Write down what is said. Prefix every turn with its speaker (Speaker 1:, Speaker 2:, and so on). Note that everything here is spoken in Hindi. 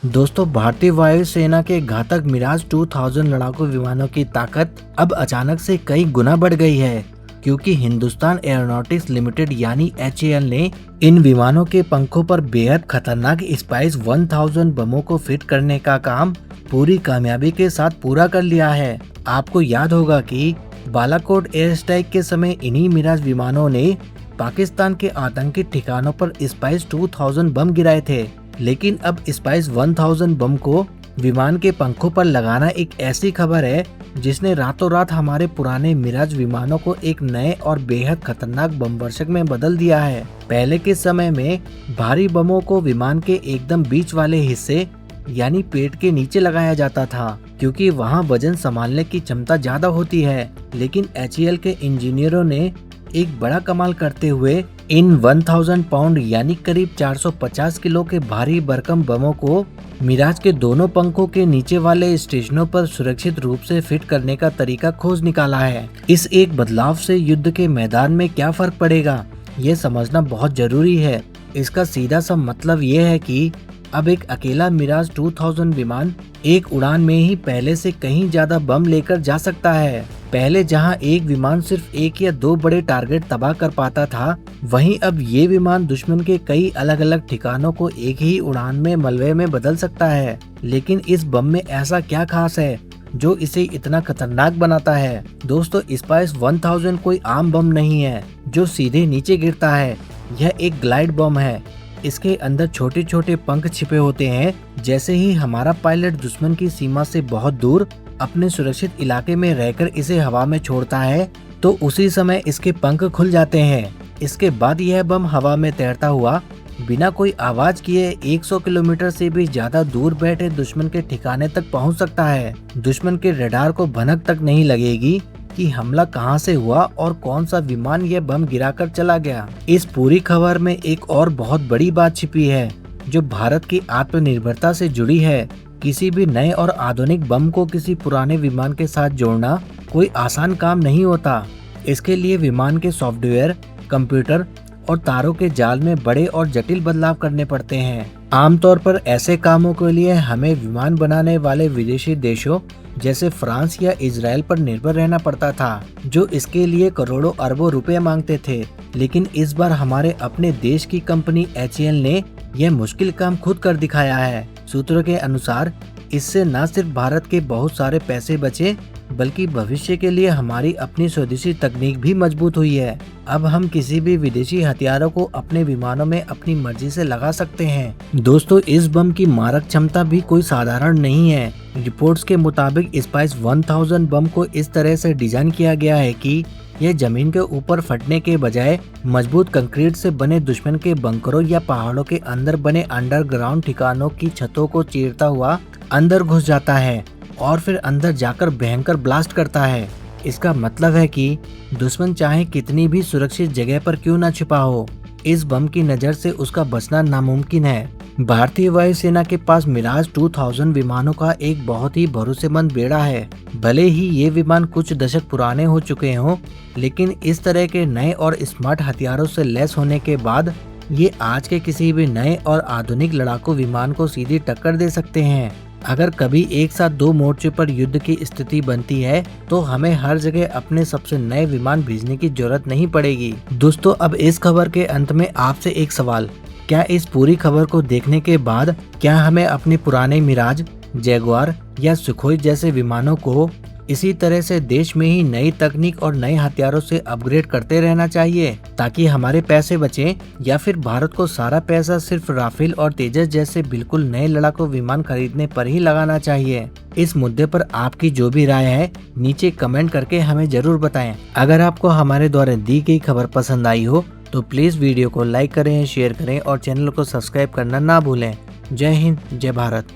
Speaker 1: दोस्तों, भारतीय वायुसेना के घातक मिराज 2000 लड़ाकू विमानों की ताकत अब अचानक से कई गुना बढ़ गई है, क्योंकि हिंदुस्तान एरोनॉटिक्स लिमिटेड यानी HAL ने इन विमानों के पंखों पर बेहद खतरनाक स्पाइस 1000 बमों को फिट करने का काम पूरी कामयाबी के साथ पूरा कर लिया है। आपको याद होगा कि बालाकोट एयर स्ट्राइक के समय इन्हीं मिराज विमानों ने पाकिस्तान के आतंकी ठिकानों पर स्पाइस 2000 बम गिराए थे। लेकिन अब स्पाइस 1000 बम को विमान के पंखों पर लगाना एक ऐसी खबर है जिसने रातों रात हमारे पुराने मिराज विमानों को एक नए और बेहद खतरनाक बम वर्षक में बदल दिया है। पहले के समय में भारी बमों को विमान के एकदम बीच वाले हिस्से यानी पेट के नीचे लगाया जाता था, क्योंकि वहां वजन संभालने की क्षमता ज्यादा होती है। लेकिन HAL के इंजीनियरों ने एक बड़ा कमाल करते हुए इन 1000 पाउंड यानी करीब 450 किलो के भारी भरकम बमों को मिराज के दोनों पंखों के नीचे वाले स्टेशनों पर सुरक्षित रूप से फिट करने का तरीका खोज निकाला है। इस एक बदलाव से युद्ध के मैदान में क्या फर्क पड़ेगा, ये समझना बहुत जरूरी है। इसका सीधा सा मतलब ये है कि अब एक अकेला मिराज 2000 विमान एक उड़ान में ही पहले से कहीं ज्यादा बम लेकर जा सकता है। पहले जहां एक विमान सिर्फ एक या दो बड़े टारगेट तबाह कर पाता था, वहीं अब ये विमान दुश्मन के कई अलग अलग ठिकानों को एक ही उड़ान में मलबे में बदल सकता है। लेकिन इस बम में ऐसा क्या खास है जो इसे इतना खतरनाक बनाता है? दोस्तों, स्पाइस 1000 कोई आम बम नहीं है जो सीधे नीचे गिरता है। यह एक ग्लाइड बम है। इसके अंदर छोटे छोटे पंख छिपे होते हैं। जैसे ही हमारा पायलट दुश्मन की सीमा से बहुत दूर अपने सुरक्षित इलाके में रहकर इसे हवा में छोड़ता है, तो उसी समय इसके पंख खुल जाते हैं। इसके बाद यह बम हवा में तैरता हुआ बिना कोई आवाज किए 100 किलोमीटर से भी ज्यादा दूर बैठे दुश्मन के ठिकाने तक पहुंच सकता है। दुश्मन के रडार को भनक तक नहीं लगेगी कि हमला कहां से हुआ और कौन सा विमान यह बम गिराकर चला गया। इस पूरी खबर में एक और बहुत बड़ी बात छिपी है जो भारत की आत्मनिर्भरता से जुड़ी है। किसी भी नए और आधुनिक बम को किसी पुराने विमान के साथ जोड़ना कोई आसान काम नहीं होता। इसके लिए विमान के सॉफ्टवेयर, कंप्यूटर और तारों के जाल में बड़े और जटिल बदलाव करने पड़ते हैं। आमतौर पर ऐसे कामों के लिए हमें विमान बनाने वाले विदेशी देशों जैसे फ्रांस या इजराइल पर निर्भर रहना पड़ता था, जो इसके लिए करोड़ों अरबों रुपए मांगते थे। लेकिन इस बार हमारे अपने देश की कंपनी HAL ने यह मुश्किल काम खुद कर दिखाया है। सूत्रों के अनुसार इससे न सिर्फ भारत के बहुत सारे पैसे बचे, बल्कि भविष्य के लिए हमारी अपनी स्वदेशी तकनीक भी मजबूत हुई है। अब हम किसी भी विदेशी हथियारों को अपने विमानों में अपनी मर्जी से लगा सकते हैं। दोस्तों, इस बम की मारक क्षमता भी कोई साधारण नहीं है। रिपोर्ट्स के मुताबिक स्पाइस 1000 बम को इस तरह से डिजाइन किया गया है कि यह जमीन के ऊपर फटने के बजाय मजबूत कंक्रीट से बने दुश्मन के बंकरों या पहाड़ों के अंदर बने अंडरग्राउंड ठिकानों की छतों को चीरता हुआ अंदर घुस जाता है और फिर अंदर जाकर भयंकर ब्लास्ट करता है। इसका मतलब है कि दुश्मन चाहे कितनी भी सुरक्षित जगह पर क्यों न छिपा हो, इस बम की नजर से उसका बचना नामुमकिन है। भारतीय वायुसेना के पास मिराज 2000 विमानों का एक बहुत ही भरोसेमंद बेड़ा है। भले ही ये विमान कुछ दशक पुराने हो चुके हों, लेकिन इस तरह के नए और स्मार्ट हथियारों से लैस होने के बाद ये आज के किसी भी नए और आधुनिक लड़ाकू विमान को सीधी टक्कर दे सकते हैं। अगर कभी एक साथ दो मोर्चे पर युद्ध की स्थिति बनती है, तो हमें हर जगह अपने सबसे नए विमान भेजने की जरूरत नहीं पड़ेगी। दोस्तों, अब इस खबर के अंत में आपसे एक सवाल, क्या इस पूरी खबर को देखने के बाद क्या हमें अपने पुराने मिराज, जैगुआर या सुखोई जैसे विमानों को इसी तरह से देश में ही नई तकनीक और नए हथियारों से अपग्रेड करते रहना चाहिए ताकि हमारे पैसे बचें, या फिर भारत को सारा पैसा सिर्फ राफेल और तेजस जैसे बिल्कुल नए लड़ाकू विमान खरीदने पर ही लगाना चाहिए? इस मुद्दे पर आपकी जो भी राय है नीचे कमेंट करके हमें जरूर बताएं। अगर आपको हमारे द्वारा दी गई खबर पसंद आई हो तो प्लीज वीडियो को लाइक करें, शेयर करें और चैनल को सब्सक्राइब करना ना भूलें। जय हिंद, जय भारत।